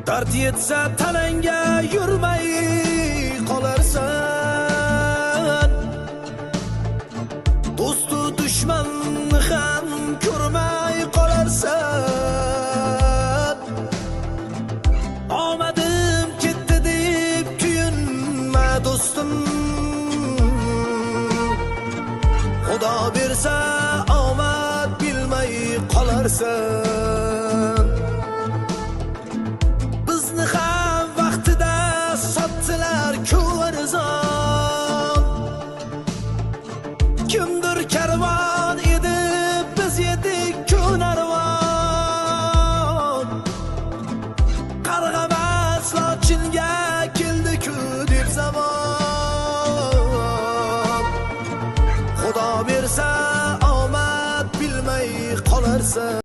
Dard yetsa tanangga yurmay qolarsan. Do'stu dushmanni ham ko'rmay qolarsan. Omadim ketdi deb kuyinma do'stim. Xudo bersa omad bilmay qolarsan.